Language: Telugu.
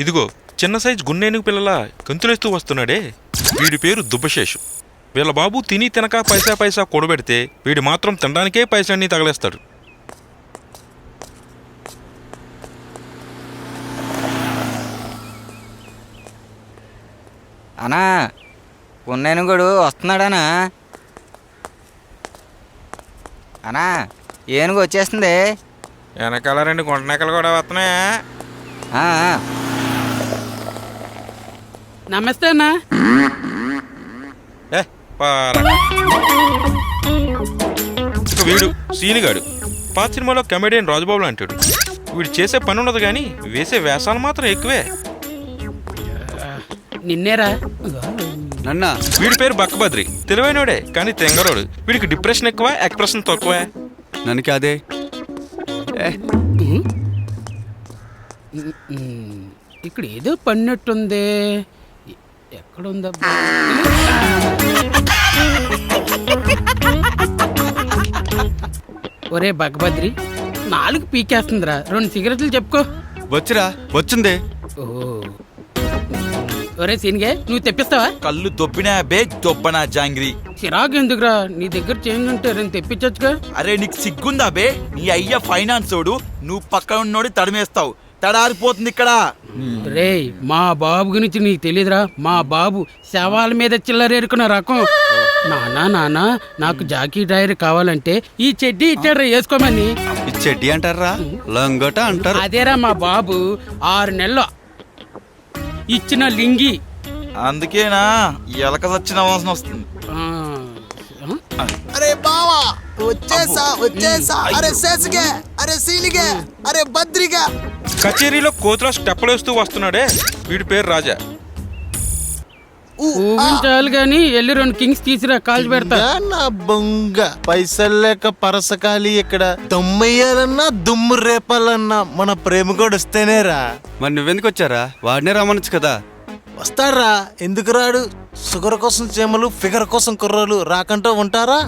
ఇదిగో చిన్న సైజు గున్నేనుగు పిల్లల గంతులేస్తూ వస్తున్నాడే, వీడి పేరు దుబ్బశేషు. వీళ్ళ బాబు తిని తినక పైసా పైసా కూడబెడితే వీడి మాత్రం తినడానికే పైసలన్నీ తగలేస్తాడు. అనా పున్నేనుగుడు వస్తున్నాడనా? అనా ఏనుగు వచ్చేస్తుంది. వెనకాల 2 గుంటనెక్కలు కూడా వస్తున్నాయా? ఆ, ఆ. నమస్తే అన్నా. వీడు సీనిగాడు, పాత సినిమాలో కమెడియన్ రాజుబాబులు అంటాడు. వీడు చేసే పని ఉండదు కానీ వేసే వేషాలు మాత్రం ఎక్కువే. నిన్నేరా నన్నా వీడి పేరు బక్కబద్రి, తెలివైనోడే కానీ తెంగరోడు. వీడికి డిప్రెషన్ ఎక్కువ, ఎక్స్ప్రెషన్ తక్కువే. నన్ను అదే ఇక్కడ ఏదో పడినట్టుంది. ఎక్కడుందా? ఒరే బగ్గభద్రి, 4 పీకేస్తుందిరా. 2 సిగరెట్లు చెప్పుకో. వచ్చిరా వచ్చింది. ఓ ఒరే సీనిగే, నువ్వు తెప్పిస్తావా? కళ్ళు దొబ్బినా బే దొబ్బనా జాంగ్రీ. చిరాకు ఎందుకురా? నీ దగ్గర చేంజ్ ఉంటే నేను తెప్పించచ్చుగా. అరే నీకు సిగ్గుందా బే? నీ అయ్య ఫైనాన్స్ ఓడు, నువ్వు పక్కన ఉన్నోడి తడిమేస్తావు. తడారిపోతుంది ఇక్కడ. రే మా బాబు గురించి నీకు తెలీదురా. మా బాబు శవాల మీద చిల్లరేరుకున్న రకం. నానా నాకు జాకీ డ్రైవర్ కావాలంటే ఈ చెడ్డీ ఇచ్చాడ్రా వేసుకోమని. ఈ చెడ్డీ అంటారా, లంగోట అంటారు. అదేరా మా బాబు 6 నెలలు ఇచ్చిన లింగి. అందుకేనా ఎలక సచ్చిన వాసన వస్తుంది. అరే బావా వచ్చేసా. అరే శేషిగే, అరే సీనిగే, అరే బద్రిగా. కచేరీలో కోతుల స్టెప్పులేస్తూ వస్తున్నాడే, వీడి పేరు రాజా. ఊహించాలి గాని వెళ్ళి 2 కింగ్స్ తీసిరా, కాల్చి పెడతా. నా బొంగ పైసలు లేక పరసకాలి ఇక్కడ దమ్మయ్యాలన్నా దుమ్ము రేపాలన్నా మన ప్రేమ కూడా వస్తేనేరా. మరి నువ్వెందుకు వచ్చారా? వాడినే రమ్మనొచ్చు కదా. వస్తారా, ఎందుకు రాడు? షుగర్ కోసం చేమలు, ఫిగర్ కోసం కుర్రాలు రాకంటూ ఉంటారా?